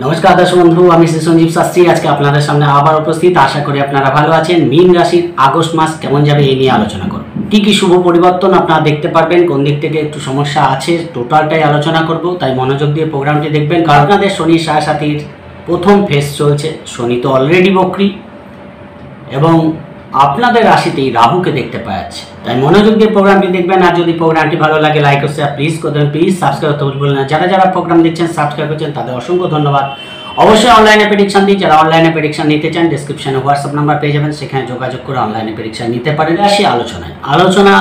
नमस्कार दर्शक बंधु আমি শ্রী সঞ্জীব শাস্ত্রী আজকে আপনাদের সামনে আবার উপস্থিত। আশা করি আপনারা ভালো আছেন। মীন রাশির আগস্ট মাস কেমন যাবে এই নিয়ে আলোচনা করব। কি কি শুভ পরিবর্তন আপনারা দেখতে পারবেন, কোন দিক থেকে একটু সমস্যা আছে টোটালটাই আলোচনা করব, তাই মনোযোগ দিয়ে প্রোগ্রামটি দেখবেন। কারণ আপনাদের শনি সাড়ে প্রথম ফেজ চলছে। শনি তো অলরেডি বকরি এবং আপনাদের রাশিতেই রাহুকে দেখতে পাওয়া যাচ্ছে, তাই মনোযোগ দিয়ে প্রোগ্রামটি দেখবেন। আর যদি প্রোগ্রামটি ভালো লাগে লাইক ও শেয়ার প্লিজ করে দেবেন। প্লিজ সাবস্ক্রাইব করতে ভুলবেন না। যারা যারা প্রোগ্রাম দেখছেন সাবস্ক্রাইব করছেন তাদের অসংখ্য ধন্যবাদ। অবশ্যই অনলাইনে প্রেডিকশন দিই। যারা অনলাইনে প্রেডিকশন নিতে চান ডেসক্রিপশনে হোয়াটসঅ্যাপ নাম্বার পেয়ে যাবেন, সেখানে যোগাযোগ করে অনলাইনে প্রেডিকশন নিতে পারেন। রাশি আলোচনা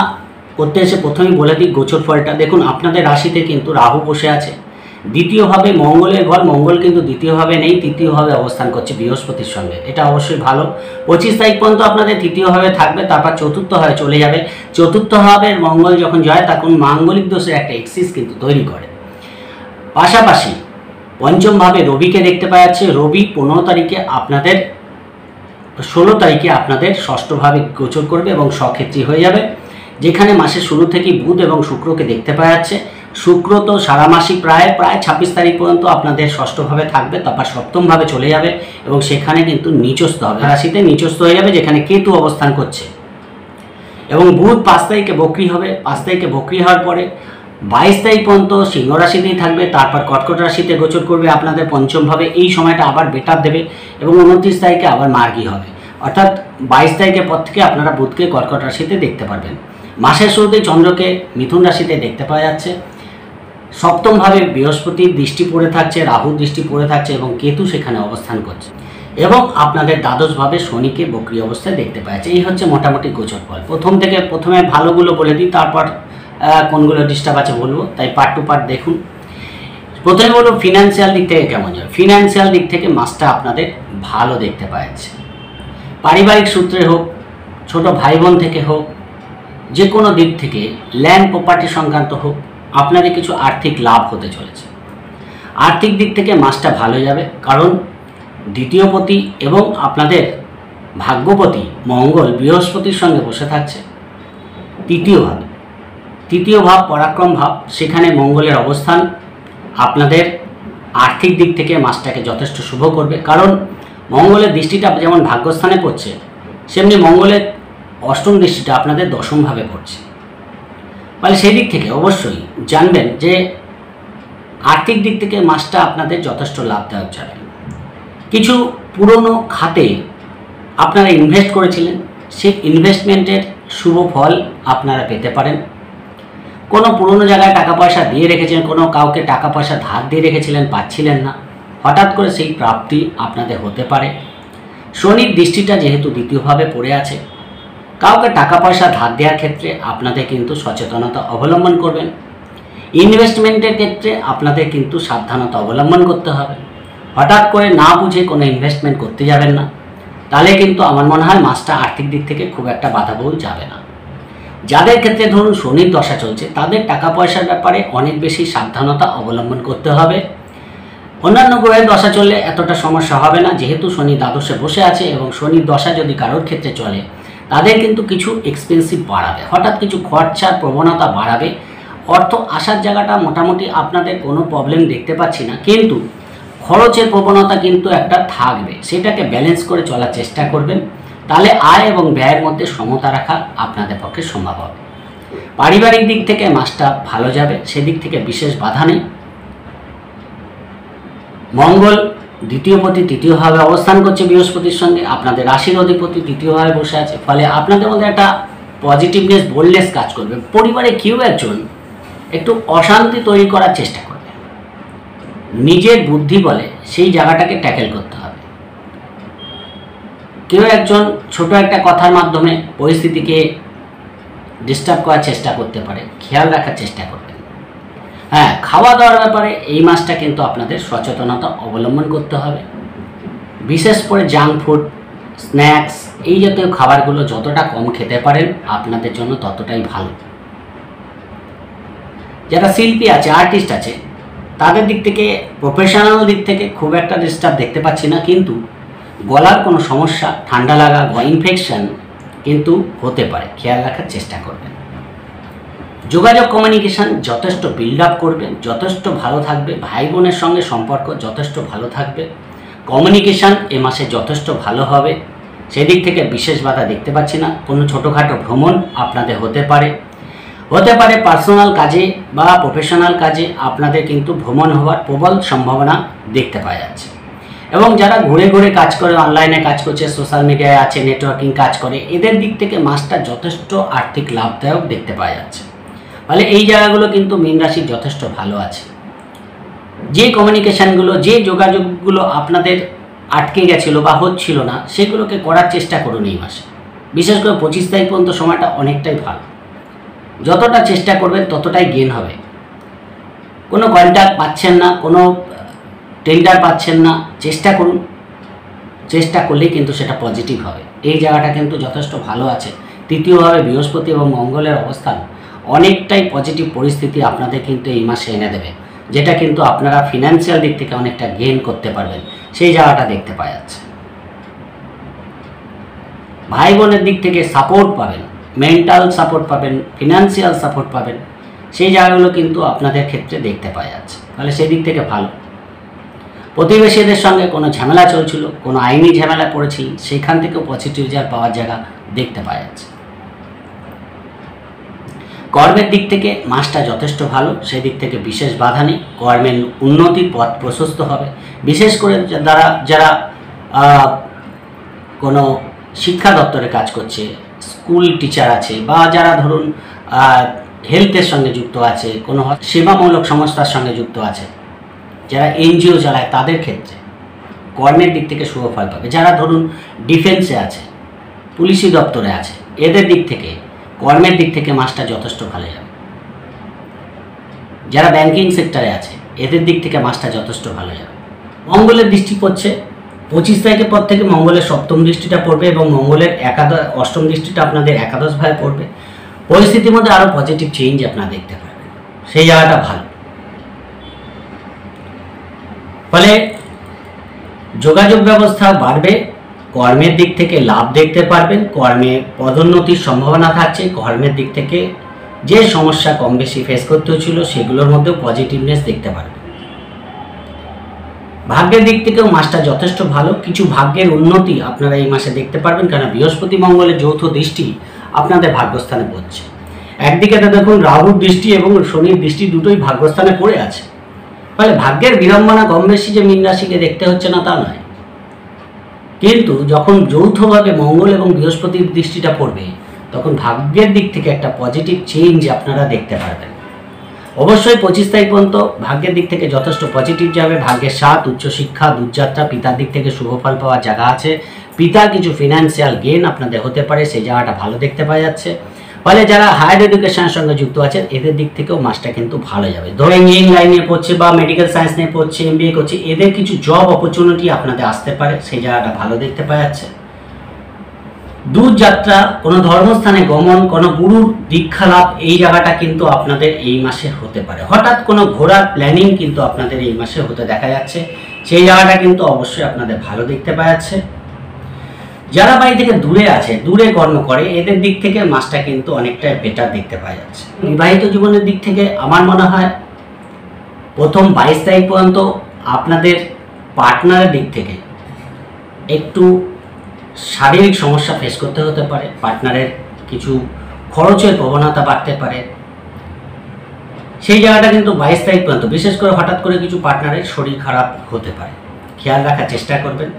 করতে এসে প্রথমেই বলে দিই গোচর ফলটা। দেখুন আপনাদের রাশিতে কিন্তু রাহু বসে আছে। দ্বিতীয়ভাবে মঙ্গলের ঘর, মঙ্গল কিন্তু দ্বিতীয়ভাবে নেই, তৃতীয়ভাবে অবস্থান করছে বৃহস্পতির সঙ্গে। এটা অবশ্যই ভালো। 25 তারিখ পর্যন্ত আপনাদের তৃতীয়ভাবে থাকবে, তারপর চতুর্থভাবে চলে যাবে। চতুর্থভাবে মঙ্গল যখন যায় তখন মাঙ্গলিক দোষের একটা এক্সিস কিন্তু তৈরি করে। পাশাপাশি পঞ্চমভাবে রবিকে দেখতে পাওয়া যাচ্ছে। রবি 15 তারিখে আপনাদের 16 তারিখে আপনাদের ষষ্ঠভাবে গোচর করবে এবং স্বক্ষেত্রী হয়ে যাবে, যেখানে মাসের শুরু থেকে বুধ এবং শুক্রকে দেখতে পাওয়া যাচ্ছে। শুক্র তো সারা মাসই প্রায় 26 তারিখ পর্যন্ত আপনাদের ষষ্ঠভাবে থাকবে, তারপর সপ্তমভাবে চলে যাবে এবং সেখানে কিন্তু নিচস্থ হবে, রাশিতে নিচস্থ হয়ে যাবে, যেখানে কেতু অবস্থান করছে। এবং বুধ 5 তারিখে বকরি হবে। 5 তারিখে বকরি হওয়ার পরে 22 তারিখ পর্যন্ত সিংহ রাশিতেই থাকবে, তারপর কর্কট রাশিতে গোচর করবে আপনাদের পঞ্চমভাবে। এই সময়টা আবার বেটার দেবে এবং 29 তারিখে আবার মার্গী হবে, অর্থাৎ 22 তারিখের পর থেকে আপনারা বুধকে কর্কট রাশিতে দেখতে পারবেন। মাসের শুরুতেই চন্দ্রকে মিথুন রাশিতে দেখতে পাওয়া যাচ্ছে। সপ্তমভাবে বৃহস্পতির দৃষ্টি পড়ে থাকছে, রাহুর দৃষ্টি পড়ে থাকছে এবং কেতু সেখানে অবস্থান করছে। এবং আপনাদের দ্বাদশভাবে শনিকে বকরি অবস্থায় দেখতে পাওয়া যাচ্ছে। এই হচ্ছে মোটামুটি গোচর ফল। প্রথমে ভালোগুলো বলে দিই, তারপর কোনগুলো ডিস্টার্ব আছে বলবো, তাই পার্ট টু পার্ট দেখুন। প্রথমে বলবো ফিনান্সিয়াল দিক থেকে কেমন যাবে। ফিনান্সিয়াল দিক থেকে মাসটা আপনাদের ভালো দেখতে পাওয়া যাচ্ছে। পারিবারিক সূত্রে হোক, ছোট ভাই বোন থেকে হোক, যে কোনো দিক থেকে ল্যান্ড প্রপার্টি সংক্রান্ত হোক, আপনাদের কিছু আর্থিক লাভ হতে চলেছে। আর্থিক দিক থেকে মাসটা ভালো যাবে, কারণ দ্বিতীয়পতি এবং আপনাদের ভাগ্যপতি মঙ্গল বৃহস্পতির সঙ্গে বসে থাকছে তৃতীয় ভাব পরাক্রম ভাব, সেখানে মঙ্গলের অবস্থান আপনাদের আর্থিক দিক থেকে মাসটাকে যথেষ্ট শুভ করবে। কারণ মঙ্গলের দৃষ্টিটা যেমন ভাগ্যস্থানে পড়ছে, সেমনি মঙ্গলের অষ্টম দৃষ্টিটা আপনাদের দশমভাবে পড়ছে। মানে সেই দিক থেকে অবশ্যই জানবেন যে আর্থিক দিক থেকে মাসটা আপনাদের যথেষ্ট লাভদায়ক যাবে। কিছু পুরনো খাতে আপনারা ইনভেস্ট করেছিলেন, সেই ইনভেস্টমেন্টের শুভ ফল আপনারা পেতে পারেন। কোনো পুরনো জায়গায় টাকা পয়সা দিয়ে রেখেছিলেন, কোনো কাউকে টাকা পয়সা ধার দিয়ে রেখেছিলেন, পাচ্ছিলেন না, হঠাৎ করে সেই প্রাপ্তি আপনাদের হতে পারে। শনির দৃষ্টিটা যেহেতু দ্বিতীয়ভাবে পড়ে আছে, কাউকে টাকা পয়সা ধার দেওয়ার ক্ষেত্রে আপনাদের কিন্তু সচেতনতা অবলম্বন করবেন। ইনভেস্টমেন্টের ক্ষেত্রে আপনাদের কিন্তু সাবধানতা অবলম্বন করতে হবে। হঠাৎ করে না বুঝে কোনো ইনভেস্টমেন্ট করতে যাবেন না, তাহলে কিন্তু আমার মনে হয় মাসটা আর্থিক দিক থেকে খুব একটা বাধাবহুল যাবে না। যাদের ক্ষেত্রে ধরুন শনির দশা চলছে, তাদের টাকা পয়সার ব্যাপারে অনেক বেশি সাবধানতা অবলম্বন করতে হবে। অন্যান্য গ্রহের দশা চললে এতটা সমস্যা হবে না, যেহেতু শনি দ্বাদশে বসে আছে এবং শনির দশা যদি কারোর ক্ষেত্রে চলে, তাদের কিন্তু কিছু এক্সপেন্সিভ বাড়াবে, হঠাৎ কিছু খরচার প্রবণতা বাড়াবে। অর্থ আসার জায়গাটা মোটামুটি আপনাদের কোনো প্রবলেম দেখতে পাচ্ছি না, কিন্তু খরচের প্রবণতা কিন্তু একটা থাকবে, সেটাকে ব্যালেন্স করে চলার চেষ্টা করবেন। তাহলে আয় এবং ব্যয়ের মধ্যে সমতা রাখা আপনাদের পক্ষে সম্ভব হবে। পারিবারিক দিক থেকে মাসটা ভালো যাবে, সেদিক থেকে বিশেষ বাধা নেই। মঙ্গল দ্বিতীয়পতি তৃতীয়ভাবে অবস্থান করছে বৃহস্পতির সঙ্গে, আপনাদের রাশির অধিপতি তৃতীয়ভাবে বসে আছে, ফলে আপনাদের মধ্যে একটা পজিটিভনেস বোল্ডনেস কাজ করবে। পরিবারে কেউ একজন একটু অশান্তি তৈরি করার চেষ্টা করবে, নিজের বুদ্ধি বলে সেই জায়গাটাকে ট্যাকেল করতে হবে। কেউ একজন ছোট একটা কথার মাধ্যমে পরিস্থিতিকে ডিস্টার্ব করার চেষ্টা করতে পারে, খেয়াল রাখার চেষ্টা করবেন। হ্যাঁ, খাওয়া দাওয়ার ব্যাপারে এই মাসটা কিন্তু আপনাদের সচেতনতা অবলম্বন করতে হবে। বিশেষ করে জাঙ্ক ফুড, স্ন্যাক্স, এই জাতীয় খাবারগুলো যতটা কম খেতে পারেন আপনাদের জন্য ততটাই ভালো। যারা শিল্পী আছে, আর্টিস্ট আছে, তাদের দিক থেকে প্রফেশনাল দিক থেকে খুব একটা ডিস্টার্ব দেখতে পাচ্ছি না, কিন্তু গলার কোনো সমস্যা, ঠান্ডা লাগা বা ইনফেকশন কিন্তু হতে পারে, খেয়াল রাখার চেষ্টা করবেন। যোগাযোগ কমিউনিকেশন যথেষ্ট বিল্ড আপ করবে, যথেষ্ট ভালো থাকবে। ভাই বোনের সঙ্গে সম্পর্ক যথেষ্ট ভালো থাকবে। কমিউনিকেশন এ মাসে যথেষ্ট ভালো হবে, সেদিক থেকে বিশেষ বাধা দেখতে পাচ্ছি না। কোনো ছোটোখাটো ভ্রমণ আপনাদের হতে পারে পার্সোনাল কাজে বা প্রফেশনাল কাজে আপনাদের কিন্তু ভ্রমণ হওয়ার প্রবল সম্ভাবনা দেখতে পাওয়া যাচ্ছে। এবং যারা ঘুরে ঘুরে কাজ করে, অনলাইনে কাজ করছে, সোশ্যাল মিডিয়ায় আছে, নেটওয়ার্কিং কাজ করে, এদের দিক থেকে মাসটা যথেষ্ট আর্থিক লাভদায়ক দেখতে পাওয়া যাচ্ছে। ফলে এই জায়গাগুলো কিন্তু মীন রাশির যথেষ্ট ভালো আছে। যে কমিউনিকেশানগুলো, যে যোগাযোগগুলো আপনাদের আটকে গেছিলো বা হচ্ছিল না, সেগুলোকে করার চেষ্টা করুন এই মাসে। বিশেষ করে 25 তারিখ পর্যন্ত সময়টা অনেকটাই ভালো। যতটা চেষ্টা করবেন ততটাই গেন হবে। কোনো কন্ট্যাক্ট পাচ্ছেন না, কোনো টেন্ডার পাচ্ছেন না, চেষ্টা করুন। চেষ্টা করলেই কিন্তু সেটা পজিটিভ হবে। এই জায়গাটা কিন্তু যথেষ্ট ভালো আছে। তৃতীয়ভাবে বৃহস্পতি এবং মঙ্গলের অবস্থান অনেকটাই পজিটিভ পরিস্থিতি আপনাদের কিন্তু এই মাসে এনে দেবে, যেটা কিন্তু আপনারা ফিনান্সিয়াল দিক থেকে অনেকটা গেইন করতে পারবেন, সেই জায়গাটা দেখতে পাওয়া যাচ্ছে। ভাই বোনের দিক থেকে সাপোর্ট পাবেন, মেন্টাল সাপোর্ট পাবেন, ফিনান্সিয়াল সাপোর্ট পাবেন, সেই জায়গাগুলো কিন্তু আপনাদের ক্ষেত্রে দেখতে পাওয়া যাচ্ছে। তাহলে সেই দিক থেকে ভালো। প্রতিবেশীদের সঙ্গে কোনো ঝামেলা চলছিল, কোনো আইনি ঝামেলা পড়েছিল, সেখান থেকেও পজিটিভ রেজাল্ট পাওয়ার জায়গা দেখতে পাওয়া যাচ্ছে। কর্মের দিক থেকে মাসটা যথেষ্ট ভালো, সেই দিক থেকে বিশেষ বাধা নেই। কর্মের উন্নতির পথ প্রশস্ত হবে। বিশেষ করে যারা কোনো শিক্ষা দপ্তরে কাজ করছে, স্কুল টিচার আছে, বা যারা ধরুন হেলথের সঙ্গে যুক্ত আছে, কোনো সেবামূলক সংস্থার সঙ্গে যুক্ত আছে, যারা এনজিও চালায়, তাদের ক্ষেত্রে কর্মের দিক থেকে শুভ ফল পাবে। যারা ধরুন ডিফেন্সে আছে, পুলিশি দপ্তরে আছে, এদের দিক থেকে কর্মের দিক থেকে মাসটা যথেষ্ট ভালো যাবে। যারা ব্যাংকিং সেক্টরে আছে, এদের দিক থেকে মাসটা যথেষ্ট ভালো যাবে। মঙ্গলের দৃষ্টি পড়ছে 25 তারিখের পর থেকে। মঙ্গলের সপ্তম দৃষ্টিটা পড়বে এবং মঙ্গলের অষ্টম দৃষ্টিটা আপনাদের একাদশ ভাবে পড়বে। পরিস্থিতির মধ্যে আরও পজিটিভ চেঞ্জ আপনারা দেখতে পাবেন, সেই জায়গাটা ভালো। ফলে যোগাযোগ ব্যবস্থা বাড়বে, কর্মের দিক থেকে লাভ দেখতে পারবেন, কর্মে পদোন্নতির সম্ভাবনা থাকছে। কর্মের দিক থেকে যে সমস্যা কম বেশি ফেস করতে হচ্ছিল, সেগুলোর মধ্যেও পজিটিভনেস দেখতে পারবেন। ভাগ্যের দিক থেকেও মাসটা যথেষ্ট ভালো। কিছু ভাগ্যের উন্নতি আপনারা এই মাসে দেখতে পারবেন, কারণ বৃহস্পতি মঙ্গলের যৌথ দৃষ্টি আপনাদের ভাগ্যস্থানে পড়ছে। একদিকে তো দেখুন রাহুর দৃষ্টি এবং শনির দৃষ্টি দুটোই ভাগ্যস্থানে পড়ে আছে। ফলে ভাগ্যের বিড়ম্বনা কম বেশি যে মীন রাশিকে দেখতে হচ্ছে না তা নয়, কিন্তু যখন যৌথভাবে মঙ্গল এবং বৃহস্পতির দৃষ্টিটা পড়বে, তখন ভাগ্যের দিক থেকে একটা পজিটিভ চেঞ্জ আপনারা দেখতে পারবেন। অবশ্যই 25 তারিখ পর্যন্ত ভাগ্যের দিক থেকে যথেষ্ট পজিটিভ যাবে। ভাগ্যের 7 উচ্চশিক্ষা, দূরযাত্রা, পিতার দিক থেকে শুভ ফল পাওয়ার জায়গা আছে। পিতার কিছু ফিনান্সিয়াল গেইন আপনাদের হতে পারে, সেই জায়গাটা ভালো দেখতে পাওয়া যাচ্ছে। ফলে যারা হায়ার এডুকেশনের সঙ্গে যুক্ত আছেন, এদের দিক থেকেও মাসটা কিন্তু ভালো যাবে। ধরো ইঞ্জিনিয়ারিং লাইনে পড়ছে বা মেডিকেল সায়েন্স নিয়ে পড়ছে, MBA করছে, এদের কিছু জব অপরচুনিটি আপনাদের আসতে পারে, সেই জায়গাটা ভালো দেখতে পাওয়া যাচ্ছে। দূরযাত্রা, কোনো ধর্মস্থানে গমন, কোনো গুরুর দীক্ষা লাভ, এই জায়গাটা কিন্তু আপনাদের এই মাসে হতে পারে। হঠাৎ কোনো ঘোরার প্ল্যানিং কিন্তু আপনাদের এই মাসে হতে দেখা যাচ্ছে, সেই জায়গাটা কিন্তু অবশ্যই আপনাদের ভালো দেখতে পাওয়া যাচ্ছে। যারা বাড়ি থেকে দূরে আছে, দূরে কর্ম করে, এদের দিক থেকে মাসটা কিন্তু অনেকটাই বেটার দেখতে পাওয়া যাচ্ছে। বিবাহিত জীবনের দিক থেকে আমার মনে হয় প্রথম 22 তারিখ পর্যন্ত আপনাদের পার্টনারের দিক থেকে একটু শারীরিক সমস্যা ফেস করতে হতে পারে। পার্টনারের কিছু খরচের প্রবণতা বাড়তে পারে, সেই জায়গাটা কিন্তু 22 তারিখ পর্যন্ত। বিশেষ করে হঠাৎ করে কিছু পার্টনারের শরীর খারাপ হতে পারে, খেয়াল রাখার চেষ্টা করবেন।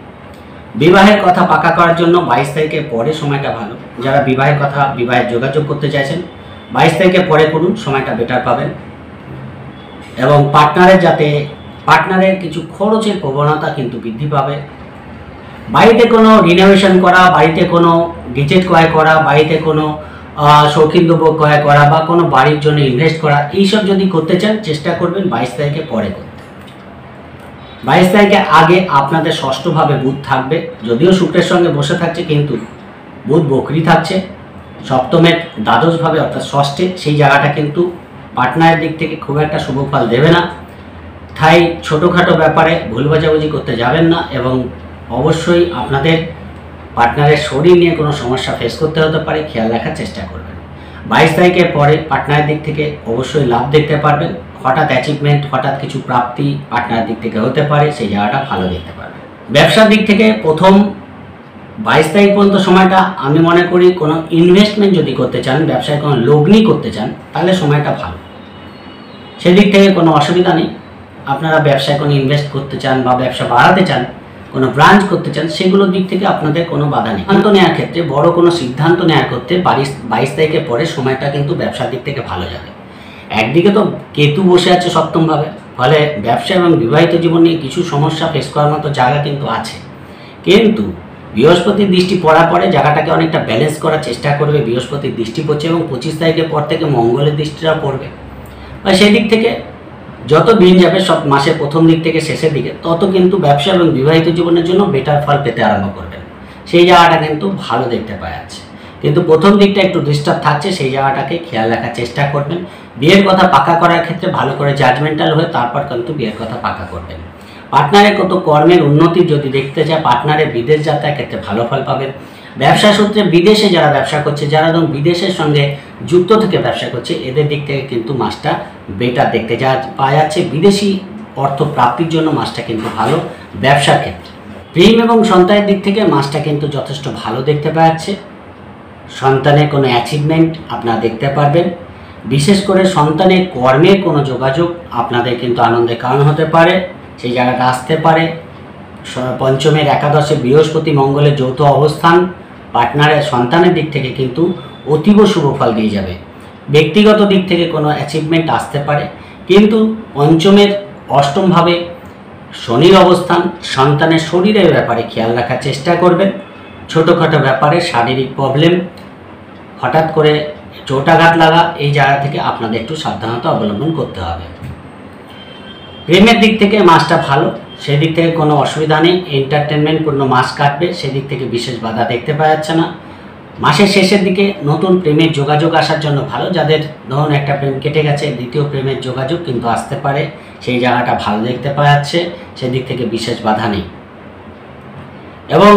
বিবাহের কথা পাকা করার জন্য 22 তারিখের পরে সময়টা ভালো। যারা বিবাহের যোগাযোগ করতে চাইছেন, 22 তারিখের পরে করুন, সময়টা বেটার পাবেন। এবং পার্টনারের কিছু খরচের প্রবণতা কিন্তু বৃদ্ধি পাবে। বাড়িতে কোনো রিনোভেশন করা, বাড়িতে কোনো গেজেট ক্রয় করা, বাড়িতে কোনো শৌখিন দ্রব্য ক্রয় করা, বা কোনো বাড়ির জন্য ইনভেস্ট করা, এইসব যদি করতে চান, চেষ্টা করবেন 22 তারিখের পরে করতে। 22 তারিখের আগে আপনাদের ষষ্ঠভাবে বুধ থাকবে, যদিও শুক্রের সঙ্গে বসে থাকছে, কিন্তু বুধ বকরি থাকছে সপ্তমের দ্বাদশভাবে অর্থাৎ ষষ্ঠে। সেই জায়গাটা কিন্তু পার্টনারের দিক থেকে খুব একটা শুভ ফল দেবে না। তাই ছোটোখাটো ব্যাপারে ভুল বোঝাবুঝি করতে যাবেন না, এবং অবশ্যই আপনাদের পার্টনারের শরীর নিয়ে কোনো সমস্যা ফেস করতে হতে পারে, খেয়াল রাখার চেষ্টা করবেন। 22 তারিখের পরে পার্টনারের দিক থেকে অবশ্যই লাভ দেখতে পারবেন। হঠাৎ অ্যাচিভমেন্ট, হঠাৎ কিছু প্রাপ্তি পার্টনারের দিক থেকে হতে পারে, সেই জায়গাটা ভালো দেখতে পারবেন। ব্যবসার দিক থেকে প্রথম 22 তারিখ পর্যন্ত সময়টা আমি মনে করি কোনো ইনভেস্টমেন্ট যদি করতে চান, ব্যবসায় কোনো লগ্নি করতে চান, তাহলে সময়টা ভালো, সেদিক থেকে কোনো অসুবিধা নেই। আপনারা ব্যবসায় কোনো ইনভেস্ট করতে চান বা ব্যবসা বাড়াতে চান, কোনো ব্রাঞ্চ করতে চান, সেগুলোর দিক থেকে আপনাদের কোনো বাধা নেই। সিদ্ধান্ত নেওয়ার ক্ষেত্রে, বড় কোনো সিদ্ধান্ত নেওয়ার করতে 22 তারিখের পরে সময়টা কিন্তু ব্যবসার দিক থেকে ভালো যাবে। একদিকে তো কেতু বসে আছে সপ্তমভাবে, ফলে ব্যবসা এবং বিবাহিত জীবন নিয়ে কিছু সমস্যা ফেস করার মতো জায়গা কিন্তু আছে, কিন্তু বৃহস্পতির দৃষ্টি পড়ার পরে জায়গাটাকে অনেকটা ব্যালেন্স করার চেষ্টা করবে। বৃহস্পতির দৃষ্টি পড়ছে এবং 25 তারিখের পর থেকে মঙ্গলের দৃষ্টিটা পড়বে, বা সেই দিক থেকে যত দিন যাবে, সব মাসের প্রথম দিক থেকে শেষের দিকে, তত কিন্তু ব্যবসা এবং বিবাহিত জীবনের জন্য বেটার ফল পেতে আরম্ভ করবেন। সেই জায়গাটা কিন্তু ভালো দেখতে পাওয়া যাচ্ছে, কিন্তু প্রথম দিকটা একটু ডিস্টার্ব থাকছে, সেই জায়গাটাকে খেয়াল রাখার চেষ্টা করবেন। বিয়ের কথা পাকা করার ক্ষেত্রে ভালো করে জাজমেন্টাল হয়ে তারপর কিন্তু বিয়ের কথা পাকা করবেন। পার্টনারের কত কর্মের উন্নতি যদি দেখতে চায়, পার্টনারের বিদেশ যাত্রার ক্ষেত্রে ভালো ফল পাবেন। ব্যবসা সূত্রে বিদেশে যারা ব্যবসা করছে, যারা ধরুন বিদেশের সঙ্গে যুক্ত থেকে ব্যবসা করছে, এদের দিক থেকে কিন্তু মাসটা বেটার দেখতে পাওয়া যাচ্ছে। বিদেশি অর্থ প্রাপ্তির জন্য মাসটা কিন্তু ভালো ব্যবসার ক্ষেত্রে। প্রেম এবং সন্তানের দিক থেকে মাসটা কিন্তু যথেষ্ট ভালো দেখতে পাওয়া যাচ্ছে। সন্তানের কোনো অ্যাচিভমেন্ট আপনারা দেখতে পারবেন, বিশেষ করে সন্তানের কর্মের কোনো যোগাযোগ আপনাদের কিন্তু আনন্দের কারণ হতে পারে, সেই জায়গাটা আসতে পারে। পঞ্চমের একাদশে বৃহস্পতি মঙ্গলের যৌথ অবস্থান পার্টনারের সন্তানের দিক থেকে কিন্তু অতীব শুভ ফল দিয়ে যাবে। ব্যক্তিগত দিক থেকে কোনো অ্যাচিভমেন্ট আসতে পারে, কিন্তু পঞ্চমের অষ্টমভাবে শনির অবস্থান সন্তানের শরীরের ব্যাপারে খেয়াল রাখার চেষ্টা করবেন। ছোটোখাটো ব্যাপারে শারীরিক প্রবলেম, হঠাৎ করে চোটাঘাত লাগা, এই জায়গা থেকে আপনাদের একটু সাবধানতা অবলম্বন করতে হবে। প্রেমের দিক থেকে মাসটা ভালো, সেদিক থেকে কোনো অসুবিধা নেই। এন্টারটেনমেন্টপূর্ণ মাস কাটবে, সেদিক থেকে বিশেষ বাধা দেখতে পাওয়া যাচ্ছে না। মাসের শেষের দিকে নতুন প্রেমের যোগাযোগ আসার জন্য ভালো। যাদের ধরুন একটা প্রেম কেটে গেছে, দ্বিতীয় প্রেমের যোগাযোগ কিন্তু আসতে পারে, সেই জায়গাটা ভালো দেখতে পাওয়া যাচ্ছে, সেদিক থেকে বিশেষ বাধা নেই। এবং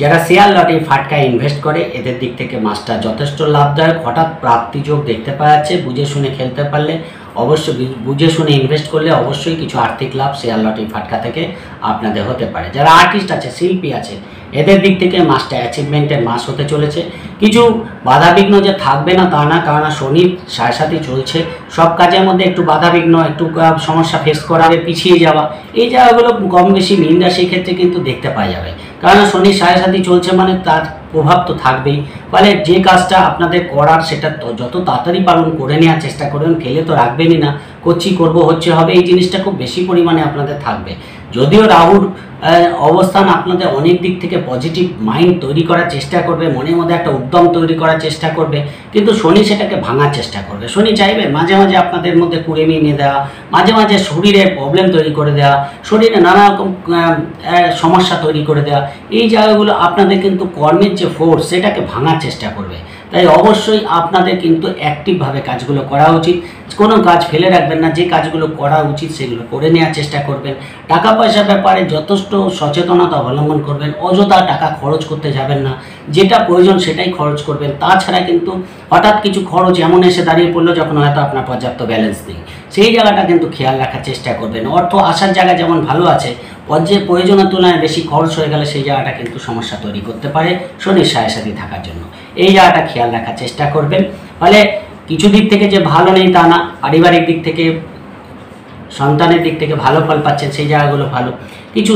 যারা শেয়ার লটে ফাটকায় ইনভেস্ট করে, এদের দিক থেকে মাসটা যথেষ্ট লাভদায়ক। হঠাৎ প্রাপ্তিযোগ দেখতে পাওয়া যাচ্ছে। বুঝে শুনে খেলতে পারলে, অবশ্যই বুঝে শুনে ইনভেস্ট করলে অবশ্যই কিছু আর্থিক লাভ শেয়ার লটারি ফাটকা থেকে আপনাদের হতে পারে। যারা আর্টিস্ট আছে, শিল্পী আছে, এদের দিক থেকে মাসটা অ্যাচিভমেন্টের মাস হতে চলেছে। কিছু বাধাবিঘ্ন যে থাকবে না তা না, কারণ শনির সাথে চলছে, সব কাজের মধ্যে একটু বাধাবিঘ্ন, একটু সমস্যা ফেস করা, পিছিয়ে যাওয়া, এই জায়গাগুলো কম বেশি মীন রাশির ক্ষেত্রে কিন্তু দেখতে পাওয়া যাবে। কারণ শনির সাথে চলছে মানে তার প্রভাব তো থাকবেই। ফলে যে কাজটা আপনাদের করার, সেটা যত তাড়াতাড়ি পালন করে নেওয়ার চেষ্টা করবেন, ফেলে তো রাখবেনই না, করবো হচ্ছে হবে, এই জিনিসটা খুব বেশি পরিমাণে আপনাদের থাকবে। যদিও রাহুর অবস্থান আপনাদের অনেক দিক থেকে পজিটিভ মাইন্ড তৈরি করার চেষ্টা করবে, মনের মধ্যে একটা উদ্যম তৈরি করার চেষ্টা করবে, কিন্তু শনি সেটাকে ভাঙার চেষ্টা করবে। শনি চাইবে মাঝে মাঝে আপনাদের মধ্যে কুড়েমি এনে দেওয়া, মাঝে মাঝে শরীরে প্রবলেম তৈরি করে দেওয়া, শরীরে নানা রকম সমস্যা তৈরি করে দেওয়া, এই জায়গাগুলো আপনাদের কিন্তু কর্মের যে ফোর্স, সেটাকে ভাঙার চেষ্টা করবে। তাই অবশ্যই আপনাদের কিন্তু অ্যাক্টিভভাবে কাজগুলো করা উচিত। কোনো কাজ ফেলে রাখবেন না, যে কাজগুলো করা উচিত সেগুলো করে নেওয়ার চেষ্টা করবেন। টাকা পয়সার ব্যাপারে যথেষ্ট সচেতনতা অবলম্বন করবেন। অযথা টাকা খরচ করতে যাবেন না, যেটা প্রয়োজন সেটাই খরচ করবেন। তাছাড়া কিন্তু হঠাৎ কিছু খরচ এমন এসে দাঁড়িয়ে পড়লো যখন হয়তো আপনার পর্যাপ্ত ব্যালেন্স নেই, সেই জায়গাটা কিন্তু খেয়াল রাখার চেষ্টা করবেন। অর্থ আসার জায়গা যেমন ভালো আছে, প্রয়োজনের তুলনায় বেশি খরচ হয়ে গেলে সেই জায়গাটা কিন্তু সমস্যা তৈরি করতে পারে শনির সাথে থাকার জন্য। এই জায়গাটা খেয়াল রাখার চেষ্টা করবেন। ফলে কিছু দিক থেকে যে ভালো নেই তা না, পারিবারিক দিক থেকে, সন্তানের দিক থেকে ভালো ফল পাচ্ছেন, সেই জায়গাগুলো ভালো। কিছু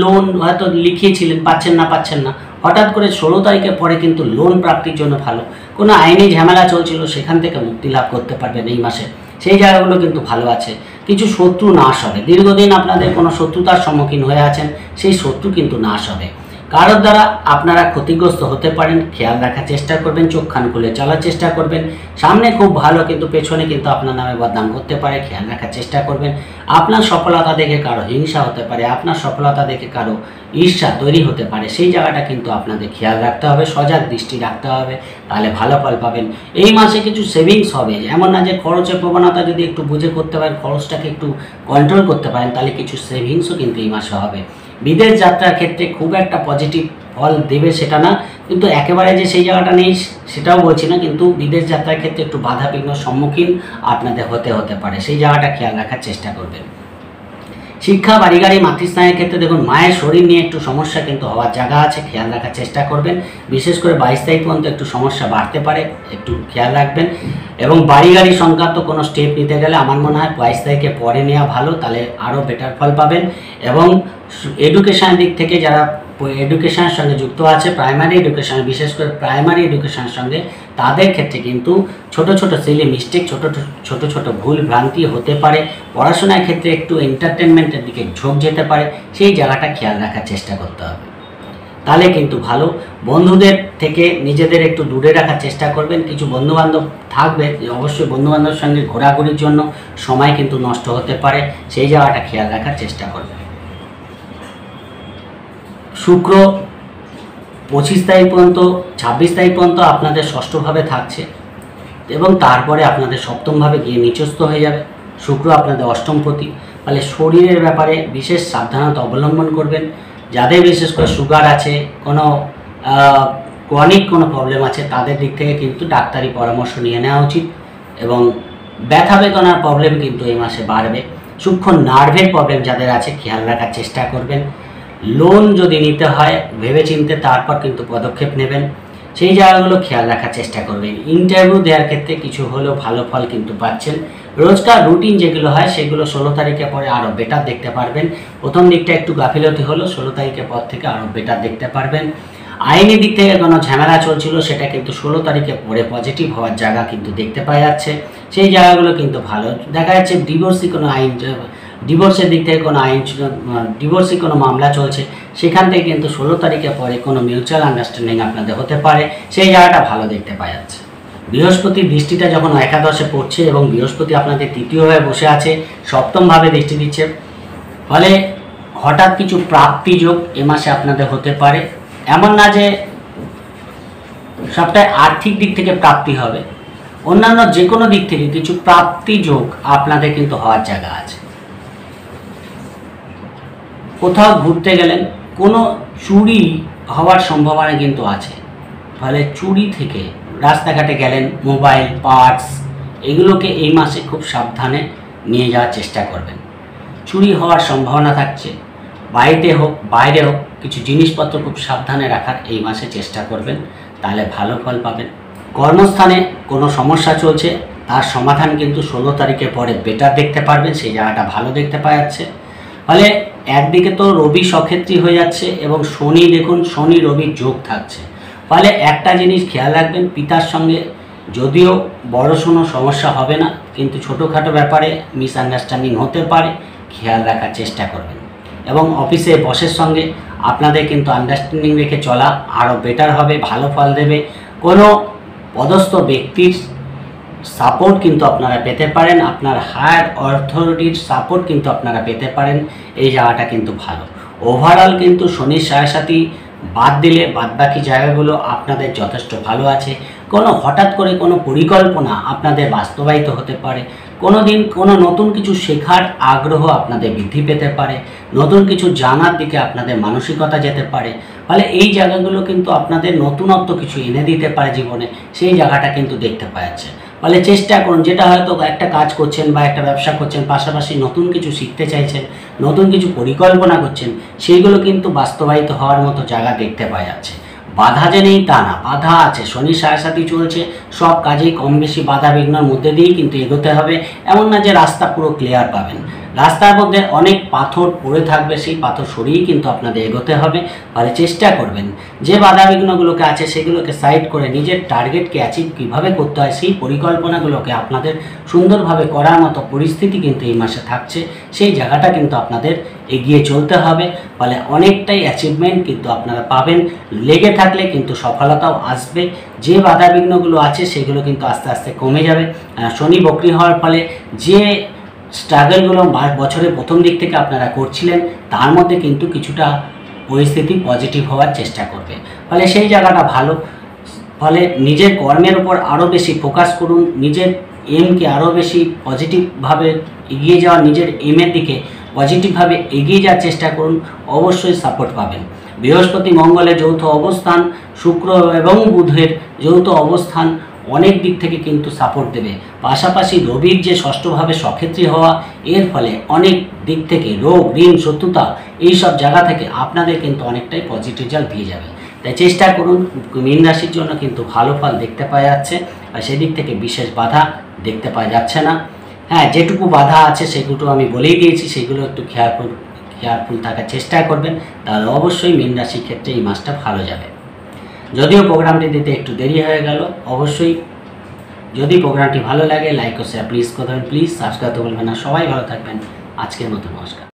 লোন হয়তো লিখিয়েছিলেন, পাচ্ছেন না, হঠাৎ করে 16 তারিখের পরে কিন্তু লোন প্রাপ্তির জন্য ভালো। কোনো আইনি ঝামেলা চলছিল, সেখান থেকে মুক্তি লাভ করতে পারবেন এই মাসে, সেই জায়গাগুলো কিন্তু ভালো আছে। কিছু শত্রু নাশ হবে, দীর্ঘদিন আপনাদের কোনো শত্রুতার সম্মুখীন হয়ে আছেন, সেই শত্রু কিন্তু নাশ হবে। কারোর দ্বারা আপনারা ক্ষতিগ্রস্ত হতে পারেন, খেয়াল রাখার চেষ্টা করবেন, চোখ কান খুলে চলার চেষ্টা করবেন। সামনে খুব ভালো, কিন্তু পেছনে কিন্তু আপনার নামে বদনাম করতে পারে, খেয়াল রাখার চেষ্টা করবেন। আপনার সফলতা দেখে কারো হিংসা হতে পারে, আপনার সফলতা দেখে কারো ঈর্ষা তৈরি হতে পারে, সেই জায়গাটা কিন্তু আপনাদের খেয়াল রাখতে হবে, সজাগ দৃষ্টি রাখতে হবে, তাহলে ভালো ফল পাবেন। এই মাসে কিছু সেভিংস হবে, এমন না যে খরচের প্রবণতা যদি একটু বুঝে করতে পারেন, খরচটাকে একটু কন্ট্রোল করতে পারেন, তাহলে কিছু সেভিংসও কিন্তু এই মাসে হবে। বিদেশ যাত্রার ক্ষেত্রে খুব একটা পজিটিভ ফল দেবে সেটা না, কিন্তু একেবারে যে সেই জায়গাটা নেই সেটাও বলছি না, কিন্তু বিদেশ যাত্রার ক্ষেত্রে একটু বাধা বিঘ্ন সম্মুখীন আপনাদের হতে পারে, সেই জায়গাটা খেয়াল রাখার চেষ্টা করবেন। শিক্ষা, বাড়ি গাড়ি, মাতৃস্থানের ক্ষেত্রে দেখুন মায়ের শরীর নিয়ে একটু সমস্যা কিন্তু হওয়ার জায়গা আছে, খেয়াল রাখার চেষ্টা করবেন। বিশেষ করে 22 তারিখ পর্যন্ত একটু সমস্যা বাড়তে পারে, একটু খেয়াল রাখবেন। এবং বাড়ি গাড়ি সংক্রান্ত কোনো স্টেপ নিতে গেলে আমার মনে হয় 22 তারিখের পরে নেওয়া ভালো, তাহলে আরও বেটার ফল পাবেন। এবং এডুকেশনের দিক থেকে যারা এডুকেশনের সঙ্গে যুক্ত আছে, প্রাইমারি এডুকেশন, বিশেষ করে প্রাইমারি এডুকেশনের সঙ্গে, তাদের ক্ষেত্রে কিন্তু ছোট ছোট সিলি মিস্টেক, ছোট ছোট ভুল ভ্রান্তি হতে পারে। পড়াশোনার ক্ষেত্রে একটু এন্টারটেনমেন্টের দিকে ঝোঁক যেতে পারে, সেই জায়গাটা খেয়াল রাখার চেষ্টা করতে হবে, তাহলে কিন্তু ভালো। বন্ধুদের থেকে নিজেদের একটু দূরে রাখার চেষ্টা করবেন। কিছু বন্ধুবান্ধব থাকবে, অবশ্যই বন্ধুবান্ধবের সঙ্গে ঘোরাঘুরির জন্য সময় কিন্তু নষ্ট হতে পারে, সেই জায়গাটা খেয়াল রাখার চেষ্টা করবেন। শুক্র 25 তারিখ পর্যন্ত 26 তারিখ পর্যন্ত আপনাদের ষষ্ঠভাবে থাকছে এবং তারপরে আপনাদের সপ্তমভাবে গিয়ে নিচস্থ হয়ে যাবে। শুক্র আপনাদের অষ্টমপতি, ফলে শরীরের ব্যাপারে বিশেষ সাবধানতা অবলম্বন করবেন। যাদের বিশেষ করে সুগার আছে, কোনো ক্রনিক কোনো প্রবলেম আছে, তাদের দিক থেকে কিন্তু ডাক্তারি পরামর্শ নিয়ে নেওয়া উচিত। এবং ব্যথা বেদনার প্রবলেম কিন্তু এই মাসে বাড়বে। সূক্ষ্ম নার্ভের প্রবলেম যাদের আছে খেয়াল রাখার চেষ্টা করবেন। লোন যদি নিতে হয় ভেবেচিন্তে তারপর কিন্তু পদক্ষেপ নেবেন, সেই জায়গাগুলো খেয়াল রাখার চেষ্টা করবেন। ইন্টারভিউ দেওয়ার ক্ষেত্রে কিছু হলেও ভালো ফল কিন্তু পাচ্ছেন। রোজকার রুটিন যেগুলো হয় সেগুলো 16 তারিখের পরে আরও বেটার দেখতে পারবেন। প্রথম দিকটা একটু গাফিলতি হলো, 16 তারিখের পর থেকে আরও বেটার দেখতে পারবেন। আইনি দিক থেকে কোনো ঝামেলা চলছিল সেটা কিন্তু 16 তারিখের পরে পজিটিভ হওয়ার জায়গা কিন্তু দেখতে পাওয়া যাচ্ছে, সেই জায়গাগুলো কিন্তু ভালো দেখা যাচ্ছে। ডিভোর্সের দিক থেকে কোনো ডিভোর্সি কোনো মামলা চলছে, সেখান থেকে কিন্তু 16 তারিখের পরে কোনো মিউচুয়াল আন্ডারস্ট্যান্ডিং আপনাদের হতে পারে, সেই জায়গাটা ভালো দেখতে পাওয়া যাচ্ছে। বৃহস্পতির দৃষ্টিটা যখন একাদশে পড়ছে এবং বৃহস্পতি আপনাদের তৃতীয়ভাবে বসে আছে, সপ্তমভাবে দৃষ্টি দিচ্ছে, ফলে হঠাৎ কিছু প্রাপ্তি যোগ এ মাসে আপনাদের হতে পারে। এমন না যে সবটাই আর্থিক দিক থেকে প্রাপ্তি হবে, অন্যান্য যে কোনো দিক থেকে কিছু প্রাপ্তি যোগ আপনাদের কিন্তু হওয়ার জায়গা আছে। কোথাও ঘুরতে গেলেন, কোনো চুরি হওয়ার সম্ভাবনা কিন্তু আছে, ফলে চুরি থেকে রাস্তাঘাটে গেলেন, মোবাইল, পার্টস, এগুলোকে এই মাসে খুব সাবধানে নিয়ে যাওয়ার চেষ্টা করবেন। চুরি হওয়ার সম্ভাবনা থাকছে, বাড়িতে হোক বাইরে হোক কিছু জিনিসপত্র খুব সাবধানে রাখার এই মাসে চেষ্টা করবেন, তাহলে ভালো ফল পাবেন। কর্মস্থানে কোনো সমস্যা চলছে, তার সমাধান কিন্তু 16 তারিখের পরে বেটার দেখতে পারবেন, সেই জায়গাটা ভালো দেখতে পাওয়া যাচ্ছে। ফলে একদিকে তো রবি সক্ষেত্রী হয়ে যাচ্ছে এবং শনি, দেখুন শনি রবির যোগ থাকছে, ফলে একটা জিনিস খেয়াল রাখবেন, পিতার সঙ্গে যদিও বড়সড় সমস্যা হবে না, কিন্তু ছোটোখাটো ব্যাপারে মিসআন্ডারস্ট্যান্ডিং হতে পারে, খেয়াল রাখার চেষ্টা করবেন। এবং অফিসে বসের সঙ্গে আপনাদের কিন্তু আন্ডারস্ট্যান্ডিং রেখে চলা আরও বেটার হবে, ভালো ফল দেবে। কোনো পদস্থ ব্যক্তির সাপোর্ট কিন্তু আপনারা পেতে পারেন, আপনার হায়ার অথরিটির সাপোর্ট কিন্তু আপনারা পেতে পারেন, এই জায়গাটা কিন্তু ভালো। ওভারঅল কিন্তু শনির সাড়ে বাদ দিলে বাদবাকি জায়গাগুলো আপনাদের যথেষ্ট ভালো আছে। কোনো হঠাৎ করে কোনো পরিকল্পনা আপনাদের বাস্তবায়িত হতে পারে, কোনো দিন কোনো নতুন কিছু শেখার আগ্রহ আপনাদের বৃদ্ধি পেতে পারে, নতুন কিছু জানার দিকে আপনাদের মানসিকতা যেতে পারে, ফলে এই জায়গাগুলো কিন্তু আপনাদের নতুনত্ব কিছু এনে দিতে পারে জীবনে, সেই জায়গাটা কিন্তু দেখতে পাওয়া যাচ্ছে। ফলে চেষ্টা করুন, যেটা হয়তো একটা কাজ করছেন বা একটা ব্যবসা করছেন, পাশাপাশি নতুন কিছু শিখতে চাইছেন, নতুন কিছু পরিকল্পনা করছেন, সেইগুলো কিন্তু বাস্তবায়িত হওয়ার মতো জায়গা দেখতে পাওয়া যাচ্ছে। বাধা যে নেই তা না, বাধা আছে, শনি সাড়ে চলছে, সব কাজেই কম বেশি বাধা বিঘ্নের মধ্যে দিয়েই কিন্তু এগোতে হবে। এমন না যে রাস্তা পুরো ক্লিয়ার পাবেন, রাস্তার মধ্যে অনেক পাথর পড়ে থাকবে, সেই পাথর সরিয়েই কিন্তু আপনাদের এগোতে হবে। ফলে চেষ্টা করবেন যে বাধা বিঘ্নগুলোকে আছে সেগুলোকে সাইড করে নিজের টার্গেটকে অ্যাচিভ কীভাবে করতে হয় সেই পরিকল্পনাগুলোকে আপনাদের সুন্দরভাবে করার মতো পরিস্থিতি কিন্তু এই মাসে থাকছে, সেই জায়গাটা কিন্তু আপনাদের এগিয়ে চলতে হবে। ফলে অনেকটাই অ্যাচিভমেন্ট কিন্তু আপনারা পাবেন, লেগে থাকলে কিন্তু সফলতাও আসবে। যে বাধা বিঘ্নগুলো আছে সেগুলো কিন্তু আস্তে আস্তে কমে যাবে। শনি বক্রি হওয়ার ফলে যে স্ট্রাগলগুলো বছরের প্রথম দিক থেকে আপনারা করছিলেন তার মধ্যে কিন্তু কিছুটা পরিস্থিতি পজিটিভ হওয়ার চেষ্টা করবে, ফলে সেই জায়গাটা ভালো। ফলে নিজের কর্মের উপর আরও বেশি ফোকাস করুন, নিজের এমকে আরও বেশি পজিটিভভাবে এগিয়ে যাওয়া, নিজের এমের দিকে পজিটিভভাবে এগিয়ে যাওয়ার চেষ্টা করুন, অবশ্যই সাপোর্ট পাবেন। বৃহস্পতি মঙ্গলের যৌথ অবস্থান, শুক্র এবং বুধের যৌথ অবস্থান অনেক দিক থেকে কিন্তু সাপোর্ট দেবে। পাশাপাশি রবির যে ষষ্ঠভাবে সক্ষেত্রী হওয়া, এর ফলে অনেক দিক থেকে রোগ, ঋণ, শত্রুতা এইসব জায়গা থেকে আপনাদের কিন্তু অনেকটাই পজিটিভ রেজাল্ট দিয়ে যাবে। তাই চেষ্টা করুন, মীন রাশির জন্য কিন্তু ভালো ফল দেখতে পাওয়া যাচ্ছে, আর সেদিক থেকে বিশেষ বাধা দেখতে পাওয়া যাচ্ছে না। হ্যাঁ, যেটুকু বাধা আছে সেগুলো আমি বলেই দিয়েছি, সেগুলো একটু কেয়ারফুল থাকার চেষ্টা করবেন, তাহলে অবশ্যই মীন রাশির ক্ষেত্রে এই মাসটা ভালো যাবে। যদিও প্রোগ্রামটি দিতে একটু দেরি হয়ে গেল, অবশ্যই যদি প্রোগ্রামটি ভালো লাগে লাইক ও শেয়ার প্লিজ করবেন, প্লিজ সাবস্ক্রাইব করবেন না। সবাই ভালো থাকবেন, আজকের মতো নমস্কার।